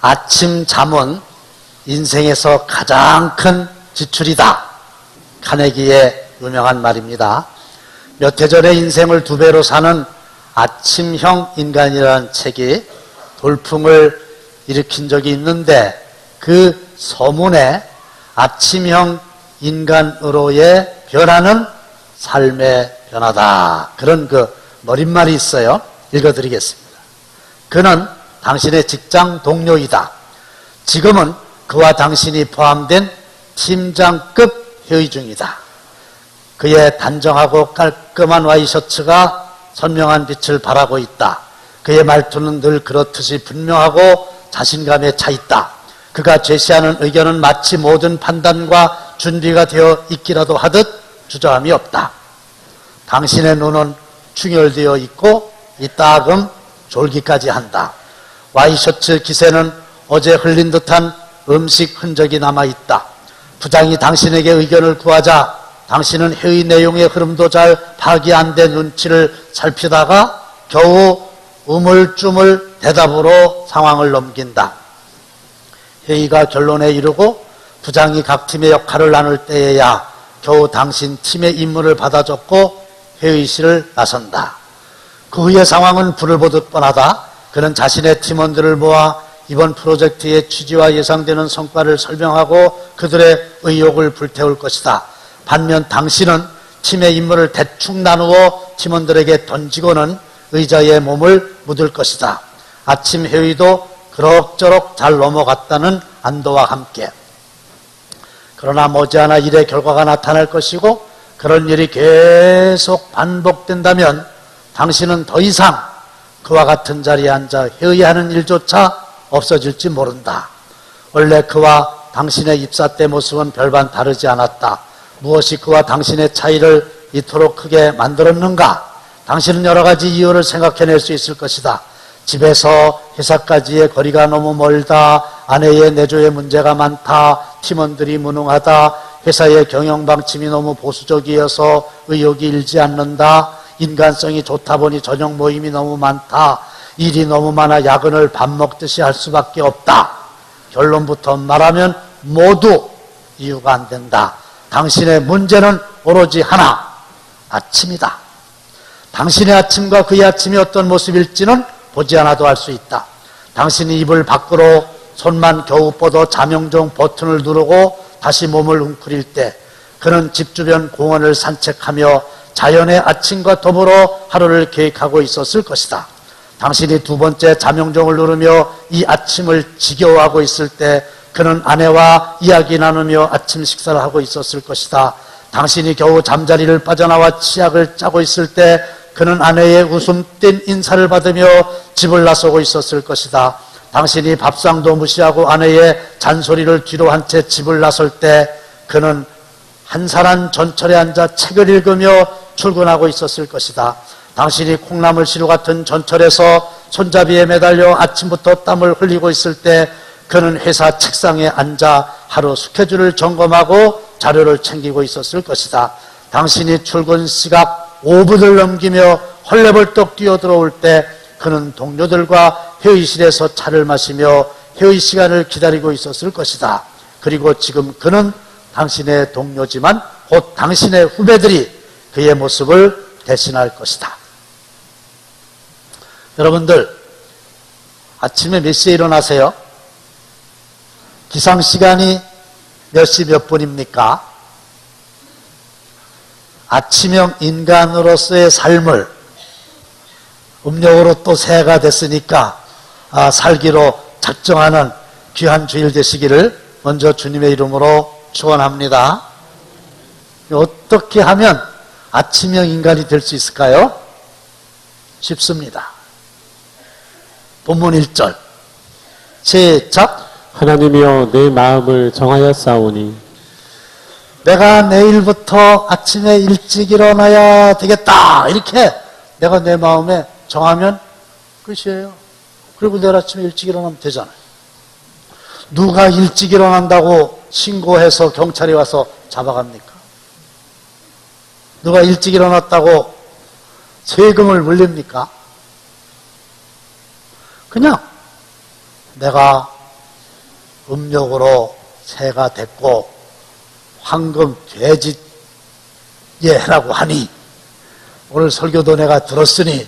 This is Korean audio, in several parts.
아침 잠은 인생에서 가장 큰 지출이다. 카네기의 유명한 말입니다. 몇 해 전에 인생을 2배로 사는 아침형 인간이라는 책이 돌풍을 일으킨 적이 있는데 그 서문에 아침형 인간으로의 변화는 삶의 변화다. 그런 그 머릿말이 있어요. 읽어드리겠습니다. 그는 당신의 직장 동료이다. 지금은 그와 당신이 포함된 팀장급 회의 중이다. 그의 단정하고 깔끔한 와이셔츠가 선명한 빛을 발하고 있다. 그의 말투는 늘 그렇듯이 분명하고 자신감에 차 있다. 그가 제시하는 의견은 마치 모든 판단과 준비가 되어 있기라도 하듯 주저함이 없다. 당신의 눈은 충혈되어 있고 이따금 졸기까지 한다. 와이셔츠 깃에는 어제 흘린 듯한 음식 흔적이 남아있다. 부장이 당신에게 의견을 구하자 당신은 회의 내용의 흐름도 잘 파악이 안 된 눈치를 살피다가 겨우 우물쭈물 대답으로 상황을 넘긴다. 회의가 결론에 이르고 부장이 각 팀의 역할을 나눌 때에야 겨우 당신 팀의 임무를 받아줬고 회의실을 나선다. 그 후의 상황은 불을 보듯 뻔하다. 그는 자신의 팀원들을 모아 이번 프로젝트의 취지와 예상되는 성과를 설명하고 그들의 의욕을 불태울 것이다. 반면 당신은 팀의 임무를 대충 나누어 팀원들에게 던지고는 의자에 몸을 묻을 것이다. 아침 회의도 그럭저럭 잘 넘어갔다는 안도와 함께. 그러나 머지않아 일의 결과가 나타날 것이고 그런 일이 계속 반복된다면 당신은 더 이상 그와 같은 자리에 앉아 회의하는 일조차 없어질지 모른다. 원래 그와 당신의 입사 때 모습은 별반 다르지 않았다. 무엇이 그와 당신의 차이를 이토록 크게 만들었는가? 당신은 여러 가지 이유를 생각해낼 수 있을 것이다. 집에서 회사까지의 거리가 너무 멀다. 아내의 내조에 문제가 많다. 팀원들이 무능하다. 회사의 경영 방침이 너무 보수적이어서 의욕이 일지 않는다. 인간성이 좋다 보니 저녁 모임이 너무 많다. 일이 너무 많아 야근을 밥 먹듯이 할 수밖에 없다. 결론부터 말하면 모두 이유가 안 된다. 당신의 문제는 오로지 하나, 아침이다. 당신의 아침과 그의 아침이 어떤 모습일지는 보지 않아도 알 수 있다. 당신이 이불 밖으로 손만 겨우 뻗어 자명종 버튼을 누르고 다시 몸을 웅크릴 때 그는 집 주변 공원을 산책하며 자연의 아침과 더불어 하루를 계획하고 있었을 것이다. 당신이 2번째 자명종을 누르며 이 아침을 지겨워하고 있을 때 그는 아내와 이야기 나누며 아침 식사를 하고 있었을 것이다. 당신이 겨우 잠자리를 빠져나와 치약을 짜고 있을 때 그는 아내의 웃음 띤 인사를 받으며 집을 나서고 있었을 것이다. 당신이 밥상도 무시하고 아내의 잔소리를 뒤로 한 채 집을 나설 때 그는 한산한 전철에 앉아 책을 읽으며 출근하고 있었을 것이다. 당신이 콩나물시루 같은 전철에서 손잡이에 매달려 아침부터 땀을 흘리고 있을 때 그는 회사 책상에 앉아 하루 스케줄을 점검하고 자료를 챙기고 있었을 것이다. 당신이 출근 시각 5분을 넘기며 헐레벌떡 뛰어들어올 때 그는 동료들과 회의실에서 차를 마시며 회의 시간을 기다리고 있었을 것이다. 그리고 지금 그는 당신의 동료지만 곧 당신의 후배들이 그의 모습을 대신할 것이다. 여러분들 아침에 몇 시에 일어나세요? 기상시간이 몇 시 몇 분입니까? 아침형 인간으로서의 삶을 음력으로 또 새해가 됐으니까 살기로 작정하는 귀한 주일 되시기를 먼저 주님의 이름으로 축원합니다. 어떻게 하면 아침형 인간이 될 수 있을까요? 쉽습니다. 본문 1절 시작. 하나님이여 내 마음을 정하였사오니 내가 내일부터 아침에 일찍 일어나야 되겠다 이렇게 내가 내 마음에 정하면 끝이에요. 그리고 내일 아침에 일찍 일어나면 되잖아요. 누가 일찍 일어난다고 신고해서 경찰이 와서 잡아갑니까? 누가 일찍 일어났다고 세금을 물립니까? 그냥 내가 음력으로 새가 됐고 황금 돼지예라고 하니 오늘 설교도 내가 들었으니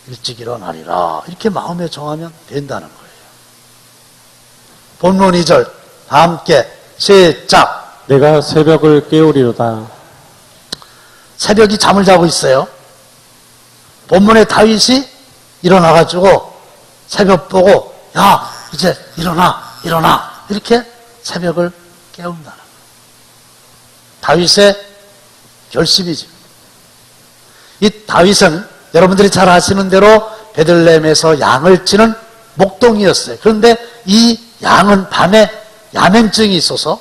일찍 일어나리라. 이렇게 마음에 정하면 된다는 거예요. 본문 2절 다 함께 시작. 내가 새벽을 깨우리로다. 새벽이 잠을 자고 있어요. 본문에 다윗이 일어나가지고 새벽 보고 야 이제 일어나 이렇게 새벽을 깨운다는 거예요. 다윗의 결심이죠. 이 다윗은 여러분들이 잘 아시는 대로 베들레헴에서 양을 치는 목동이었어요. 그런데 이 양은 밤에 야맹증이 있어서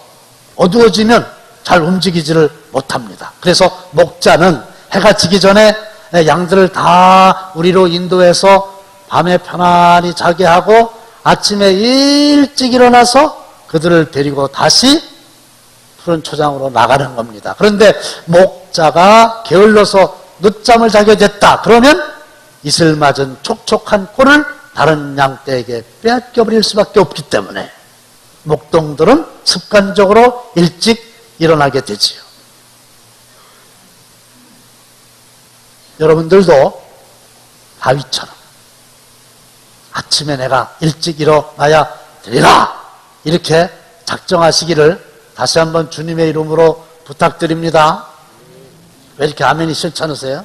어두워지면 잘 움직이지를 못합니다. 그래서 목자는 해가 지기 전에 양들을 다 우리로 인도해서 밤에 편안히 자게 하고 아침에 일찍 일어나서 그들을 데리고 다시 푸른 초장으로 나가는 겁니다. 그런데 목자가 게을러서 늦잠을 자게 됐다. 그러면 이슬 맞은 촉촉한 꼴을 다른 양떼에게 빼앗겨버릴 수밖에 없기 때문에 목동들은 습관적으로 일찍 일어나게 되지요. 여러분들도 다윗처럼 아침에 내가 일찍 일어나야 되리라 이렇게 작정하시기를 다시 한번 주님의 이름으로 부탁드립니다. 왜 이렇게 아멘이 싫잖으세요?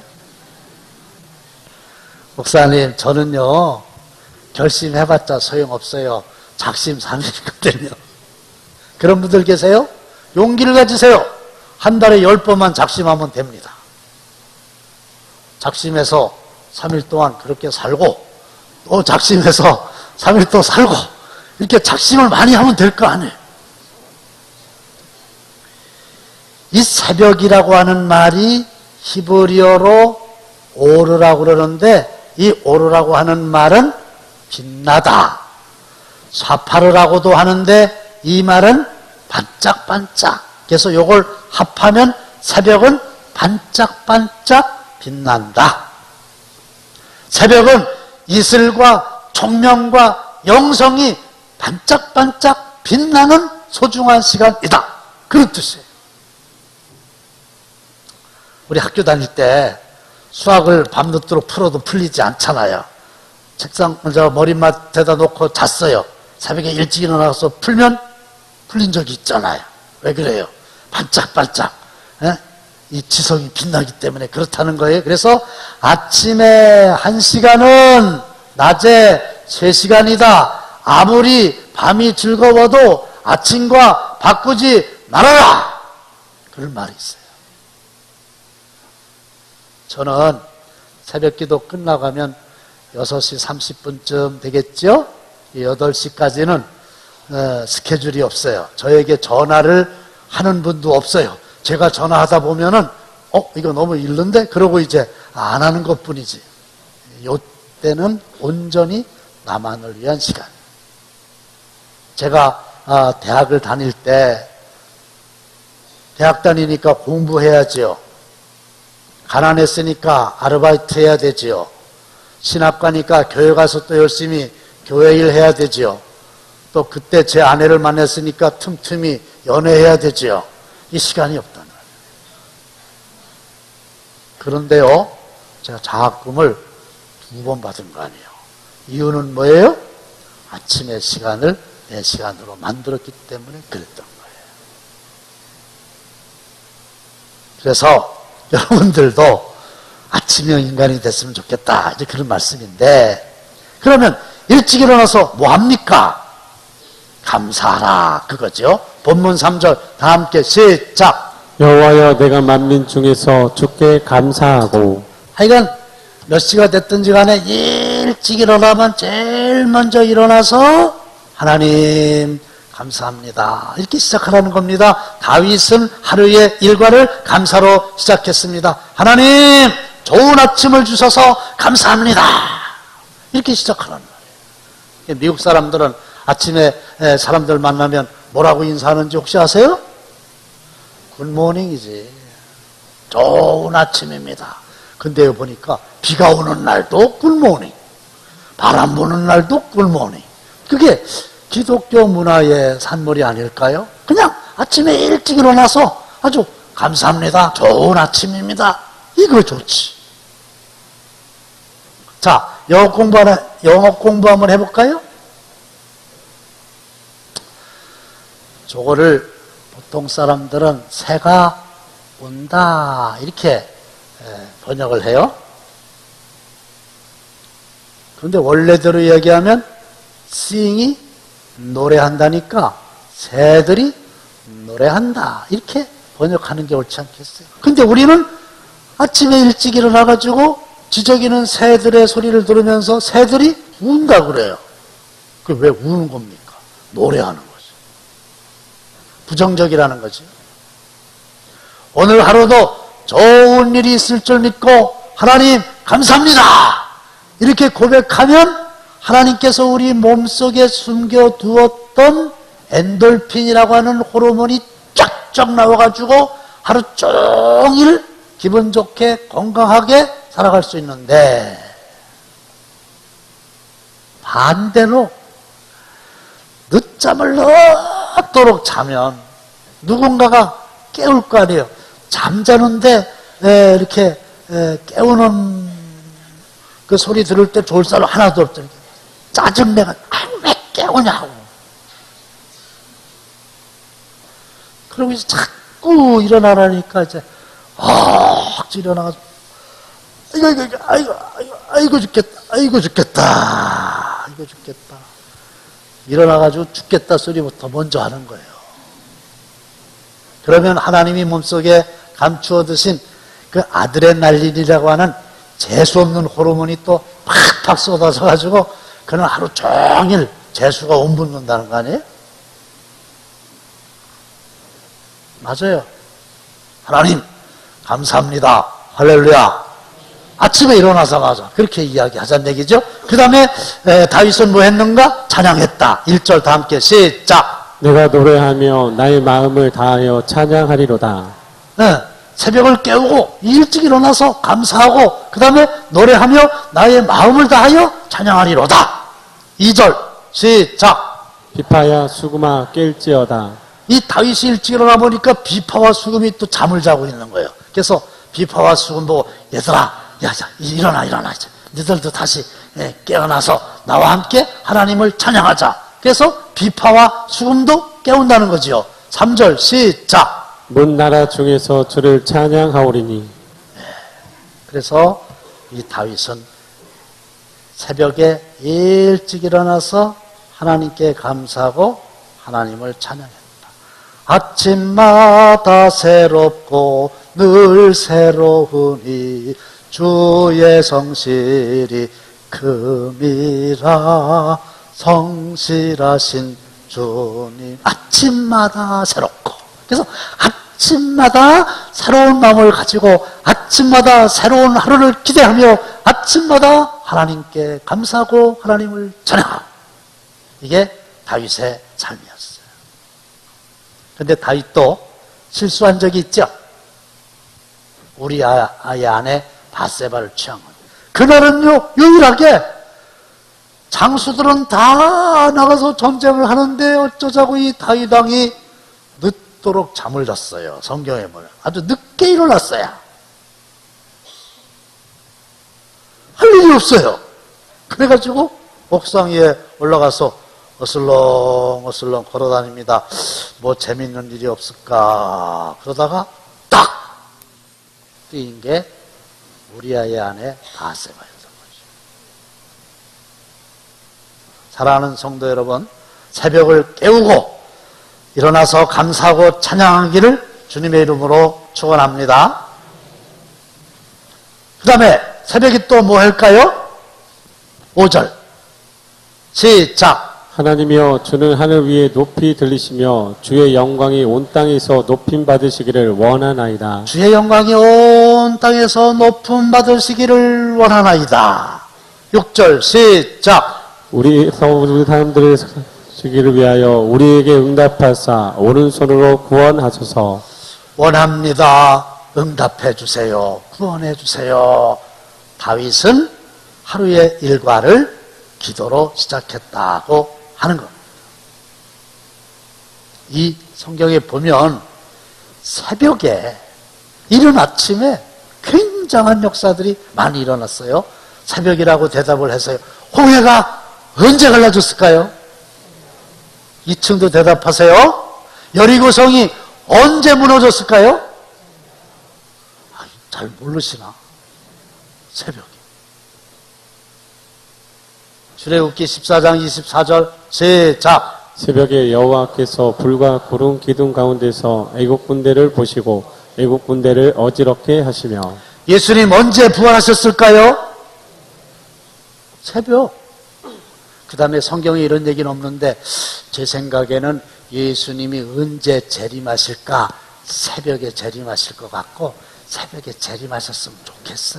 목사님, 저는요 결심해봤자 소용없어요. 작심삼일이거든요. 그런 분들 계세요? 용기를 가지세요. 한 달에 10번만 작심하면 됩니다. 작심해서 3일 동안 그렇게 살고 또 작심해서 3일 또 살고 이렇게 작심을 많이 하면 될 거 아니에요. 이 새벽이라고 하는 말이 히브리어로 오르라고 그러는데 이 오르라고 하는 말은 빛나다. 사파르라고도 하는데 이 말은 반짝반짝. 그래서 이걸 합하면 새벽은 반짝반짝 빛난다. 새벽은 이슬과 총명과 영성이 반짝반짝 빛나는 소중한 시간이다. 그런 뜻이에요. 우리 학교 다닐 때 수학을 밤늦도록 풀어도 풀리지 않잖아요. 책상 머리맡에다 놓고 잤어요. 새벽에 일찍 일어나서 풀면 풀린 적이 있잖아요. 왜 그래요? 반짝반짝 이 지성이 빛나기 때문에 그렇다는 거예요. 그래서 아침에 1시간은 낮에 3시간이다. 아무리 밤이 즐거워도 아침과 바꾸지 말아라. 그런 말이 있어요. 저는 새벽기도 끝나가면 6시 30분쯤 되겠죠? 8시까지는 스케줄이 없어요. 저에게 전화를 하는 분도 없어요. 제가 전화하다 보면은 이거 너무 일른데? 그러고 이제 안 하는 것뿐이지. 이때는 온전히 나만을 위한 시간. 제가 대학을 다닐 때 대학 다니니까 공부해야지요. 가난했으니까 아르바이트 해야 되지요. 신학 가니까 교회 가서 또 열심히 교회 일 해야 되지요. 또 그때 제 아내를 만났으니까 틈틈이 연애해야 되지요. 이 시간이 없다는 거예요. 그런데요, 제가 장학금을 2번 받은 거 아니에요. 이유는 뭐예요? 아침의 시간을 내 시간으로 만들었기 때문에 그랬던 거예요. 그래서 여러분들도 아침형 인간이 됐으면 좋겠다. 이제 그런 말씀인데, 그러면 일찍 일어나서 뭐 합니까? 감사하라. 그거죠. 본문 3절 다 함께 시작. 여호와여, 내가 만민 중에서 주께 감사하고. 하여간 몇 시가 됐든지 간에 일찍 일어나면 제일 먼저 일어나서 하나님 감사합니다. 이렇게 시작하라는 겁니다. 다윗은 하루의 일과를 감사로 시작했습니다. 하나님 좋은 아침을 주셔서 감사합니다. 이렇게 시작하라는 거예요. 미국 사람들은 아침에 사람들 만나면 뭐라고 인사하는지 혹시 아세요? 굿모닝이지. 좋은 아침입니다. 근데 보니까 비가 오는 날도 굿모닝, 바람 부는 날도 굿모닝. 그게 기독교 문화의 산물이 아닐까요? 그냥 아침에 일찍 일어나서 아주 감사합니다. 좋은 아침입니다. 이거 좋지. 자, 영어 공부 한번 해볼까요? 저거를 보통 사람들은 새가 온다 이렇게 번역을 해요. 그런데 원래대로 이야기하면 sing이 노래한다니까 새들이 노래한다 이렇게 번역하는 게 옳지 않겠어요? 근데 우리는 아침에 일찍 일어나가지고 지저귀는 새들의 소리를 들으면서 새들이 운다 그래요. 그 왜 우는 겁니까? 노래하는 거죠. 부정적이라는 거죠. 오늘 하루도 좋은 일이 있을 줄 믿고 하나님 감사합니다. 이렇게 고백하면 하나님께서 우리 몸속에 숨겨두었던 엔돌핀이라고 하는 호르몬이 쫙쫙 나와가지고 하루 종일 기분 좋게 건강하게 살아갈 수 있는데, 반대로 늦잠을 넣도록 자면 누군가가 깨울 거 아니에요. 잠자는데 이렇게 깨우는 그 소리 들을 때 좋을 사람 하나도 없죠. 짜증내가 왜 깨우냐고. 그러고 이제 자꾸 일어나라니까 이제 일어나가지고 아이고 죽겠다. 일어나가지고 죽겠다 소리부터 먼저 하는 거예요. 그러면 하나님이 몸속에 감추어 두신 그 아드레날린이라고 하는 재수 없는 호르몬이 또 팍팍 쏟아져 가지고 그는 하루 종일 재수가 옴붙는다는 거 아니에요? 맞아요. 하나님 감사합니다. 할렐루야. 아침에 일어나자마자 그렇게 이야기하자는 얘기죠. 그 다음에 다윗은 뭐 했는가? 찬양했다. 1절 다 함께 시작. 내가 노래하며 나의 마음을 다하여 찬양하리로다. 새벽을 깨우고 일찍 일어나서 감사하고 그 다음에 노래하며 나의 마음을 다하여 찬양하리로다. 2절 시작. 비파야 수금아 깰지어다. 이 다윗이 일찍 일어나 보니까 비파와 수금이 또 잠을 자고 있는 거예요. 그래서 비파와 수금 보고 얘들아 야 일어나 너희들도 다시 깨어나서 나와 함께 하나님을 찬양하자. 그래서 비파와 수금도 깨운다는 거지요. 3절 시작. 먼 나라 중에서 주를 찬양하오리니. 그래서 이 다윗은 새벽에 일찍 일어나서 하나님께 감사하고 하나님을 찬양했다. 아침마다 새롭고 늘 새로우니 주의 성실이 금이라. 성실하신 주님. 아침마다 새롭고, 그래서 아침마다 새로운 마음을 가지고 아침마다 새로운 하루를 기대하며 아침마다 하나님께 감사하고 하나님을 찬양하고, 이게 다윗의 삶이었어요. 그런데 다윗도 실수한 적이 있죠. 우리 아이 아내 바세바를 취한 거예요. 그날은요 유일하게 장수들은 다 나가서 전쟁을 하는데 어쩌자고 이 다윗 왕이 늦도록 잠을 잤어요. 성경에 보면 아주 늦게 일어났어요. 할 일이 없어요. 그래가지고 옥상 위에 올라가서 어슬렁어슬렁 걸어다닙니다. 뭐 재밌는 일이 없을까 그러다가 딱 뜨인 게 우리아의 아내 바세바였던 거죠. 사랑하는 성도 여러분, 새벽을 깨우고 일어나서 감사하고 찬양하기를 주님의 이름으로 축원합니다. 그 다음에 새벽이 또 뭐 할까요? 5절 시작. 하나님이여 주는 하늘 위에 높이 들리시며 주의 영광이 온 땅에서 높임 받으시기를 원하나이다. 주의 영광이 온 땅에서 높임 받으시기를 원하나이다. 6절 시작. 우리 사람들의 시기를 위하여 우리에게 응답하사 오른손으로 구원하소서. 원합니다. 응답해 주세요. 구원해 주세요. 다윗은 하루의 일과를 기도로 시작했다고 하는 겁니다. 이 성경에 보면 새벽에 이른 아침에 굉장한 역사들이 많이 일어났어요. 새벽이라고 대답을 해서요. 홍해가 언제 갈라졌을까요? 2층도 대답하세요. 여리고성이 언제 무너졌을까요? 잘 모르시나? 새벽에. 출애굽기 14장 24절 시작. 새벽에 여호와께서 불과 구름 기둥 가운데서 애국 군대를 보시고 애국 군대를 어지럽게 하시며. 예수님 언제 부활하셨을까요? 새벽. 그 다음에 성경에 이런 얘기는 없는데 제 생각에는 예수님이 언제 재림하실까? 새벽에 재림하실 것 같고 새벽에 재림하셨으면 좋겠어.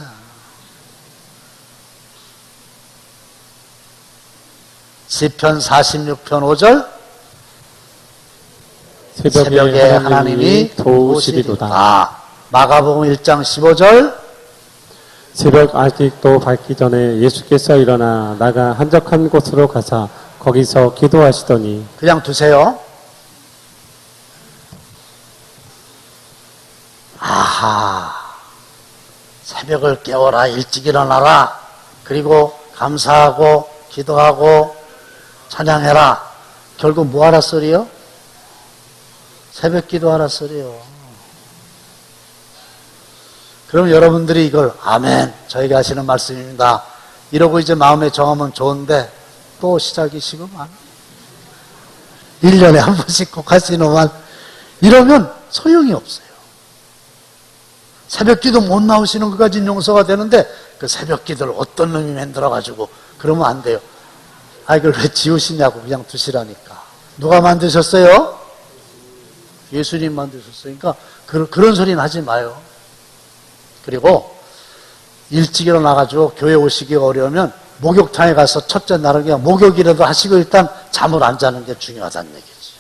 시편 46편 5절 새벽에 하나님이 도우시리로다. 마가복음 1장 15절 새벽 아직도 밝기 전에 예수께서 일어나 나가 한적한 곳으로 가사 거기서 기도하시더니. 그냥 두세요. 아하, 새벽을 깨워라, 일찍 일어나라, 그리고 감사하고 기도하고 찬양해라. 결국 뭐 하라 소리요? 새벽 기도하라 소리요. 그럼 여러분들이 이걸 아멘, 저에게 하시는 말씀입니다, 이러고 이제 마음에 정하면 좋은데 또 시작이시구만. 1년에 한 번씩 꼭 하시는만 이러면 소용이 없어요. 새벽 기도 못 나오시는 것까지는 용서가 되는데 그 새벽 기도를 어떤 놈이 만들어가지고 그러면 안 돼요. 아, 이걸 왜 지우시냐고 그냥 두시라니까. 누가 만드셨어요? 예수님 만드셨어요. 그러니까 그런 소리는 하지 마요. 그리고 일찍 일어나가지고 교회 오시기가 어려우면 목욕탕에 가서 첫째 날은 그냥 목욕이라도 하시고 일단 잠을 안 자는 게 중요하다는 얘기지.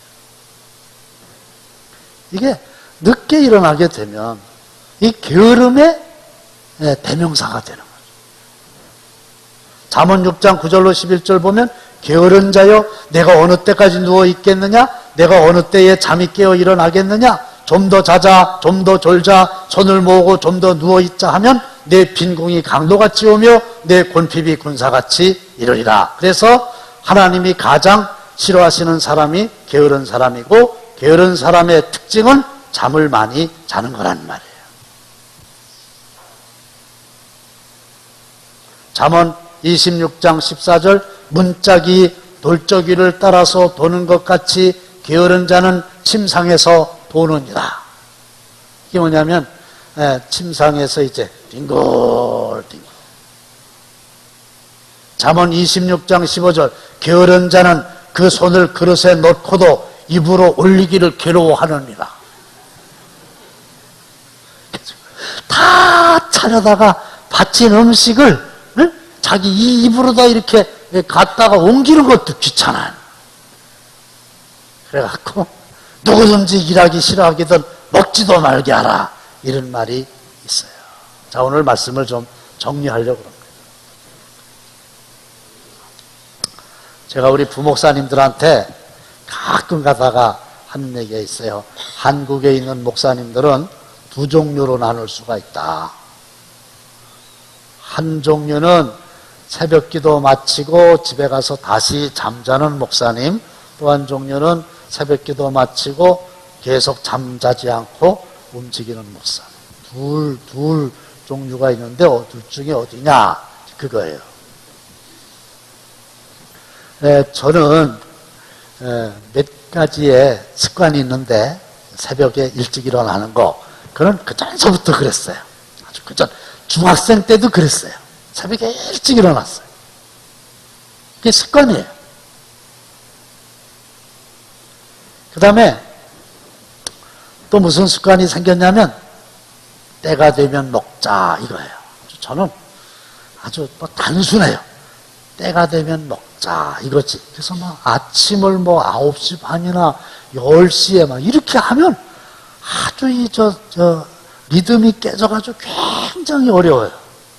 이게 늦게 일어나게 되면 이 게으름의 대명사가 되는 거죠. 잠언 6장 9절로 11절 보면 게으른 자여 내가 어느 때까지 누워 있겠느냐? 내가 어느 때에 잠이 깨어 일어나겠느냐? 좀 더 자자, 좀 더 졸자, 손을 모으고 좀 더 누워있자 하면 내 빈궁이 강도같이 오며 내 곤핍이 군사같이 이르리라. 그래서 하나님이 가장 싫어하시는 사람이 게으른 사람이고 게으른 사람의 특징은 잠을 많이 자는 거란 말이에요. 잠언 26장 14절 문짝이 돌적이를 따라서 도는 것 같이 게으른 자는 침상에서 도느니라. 이게 뭐냐면 침상에서 이제 뒹굴뒹굴. 잠언 26장 15절 게으른 자는 그 손을 그릇에 넣고도 입으로 올리기를 괴로워하느니라. 다 차려다가 바친 음식을 자기 이 입으로다 이렇게 갖다가 옮기는 것도 귀찮아요. 그래갖고 누구든지 일하기 싫어하기든 먹지도 말게 하라, 이런 말이 있어요. 자, 오늘 말씀을 좀 정리하려고 합니다. 제가 우리 부목사님들한테 가끔 가다가 하는 얘기가 있어요. 한국에 있는 목사님들은 두 종류로 나눌 수가 있다. 한 종류는 새벽 기도 마치고 집에 가서 다시 잠자는 목사님, 또 한 종류는 새벽 기도 마치고 계속 잠자지 않고 움직이는 목사님. 둘 종류가 있는데 둘 중에 어디냐? 그거예요. 저는 몇 가지의 습관이 있는데 새벽에 일찍 일어나는 거, 그건 그전서부터 그랬어요. 아주 그전 중학생 때도 그랬어요. 새벽에 일찍 일어났어요. 그게 습관이에요. 그 다음에 또 무슨 습관이 생겼냐면 때가 되면 먹자, 이거예요. 저는 아주 단순해요. 때가 되면 먹자, 이거지. 그래서 아침을 9시 반이나 10시에 이렇게 하면 아주 리듬이 깨져가지고 굉장히 어려워요.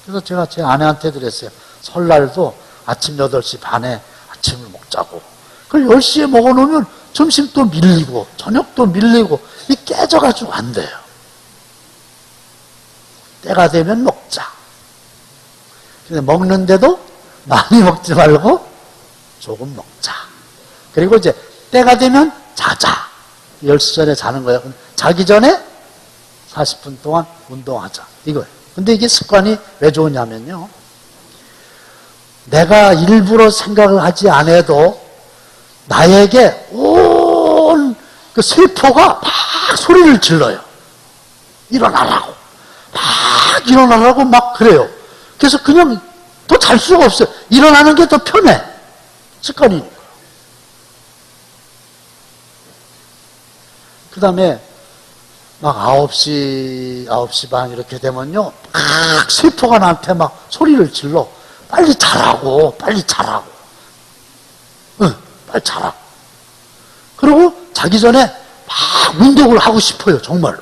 그래서 제가 제 아내한테 그랬어요. 설날도 아침 8시 반에 아침을 먹자고. 그걸 10시에 먹어놓으면 점심도 밀리고 저녁도 밀리고 이 깨져가지고 안 돼요. 때가 되면 먹자. 근데 먹는데도 많이 먹지 말고 조금 먹자. 그리고 이제 때가 되면 자자. 10시 전에 자는 거예요. 자기 전에 40분 동안 운동하자. 이거예요. 근데 이게 습관이 왜 좋으냐면요. 내가 일부러 생각을 하지 않아도 나에게 온 그 세포가 막 소리를 질러요. 일어나라고. 막 일어나라고 막 그래요. 그래서 그냥 더 잘 수가 없어요. 일어나는 게 더 편해. 습관이니까. 그 다음에 막 9시 반 이렇게 되면요. 막 세포가 나한테 막 소리를 질러. 빨리 자라고, 빨리 자라고. 응, 빨리 자라고. 그리고 자기 전에 막 운동을 하고 싶어요, 정말로.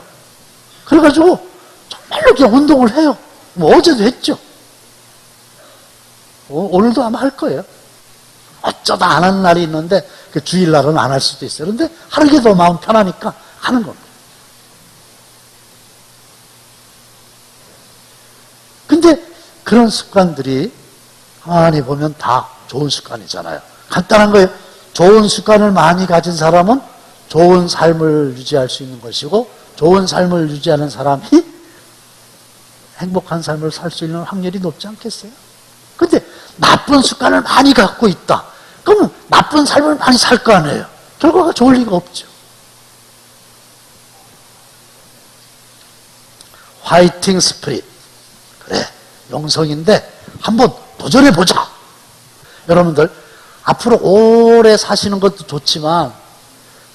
그래가지고 정말로 그냥 운동을 해요. 뭐 어제도 했죠. 오늘도 아마 할 거예요. 어쩌다 안 하는 날이 있는데 그 주일날은 안 할 수도 있어요. 그런데 하는 게 더 마음 편하니까 하는 겁니다. 근데 그런 습관들이 가만히 보면 다 좋은 습관이잖아요. 간단한 거예요. 좋은 습관을 많이 가진 사람은 좋은 삶을 유지할 수 있는 것이고 좋은 삶을 유지하는 사람이 행복한 삶을 살 수 있는 확률이 높지 않겠어요? 근데 나쁜 습관을 많이 갖고 있다. 그러면 나쁜 삶을 많이 살 거 아니에요. 결과가 좋을 리가 없죠. 화이팅 스피릿. 그래, 영성인데 한번 도전해보자. 여러분들 앞으로 오래 사시는 것도 좋지만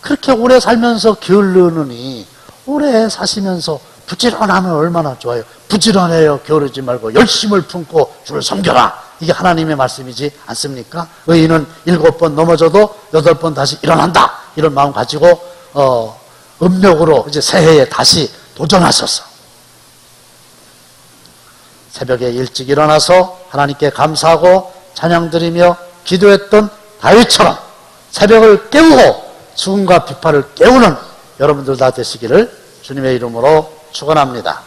그렇게 오래 살면서 게으르느니 오래 사시면서 부지런하면 얼마나 좋아요. 부지런해요. 게으르지 말고 열심을 품고 주를 섬겨라. 이게 하나님의 말씀이지 않습니까? 의인은 7번 넘어져도 8번 다시 일어난다. 이런 마음 가지고 음력으로 이제 새해에 다시 도전하셔서 새벽에 일찍 일어나서 하나님께 감사하고 찬양드리며 기도했던 다윗처럼 새벽을 깨우고 수금과 비파를 깨우는 여러분들 다 되시기를 주님의 이름으로 축원합니다.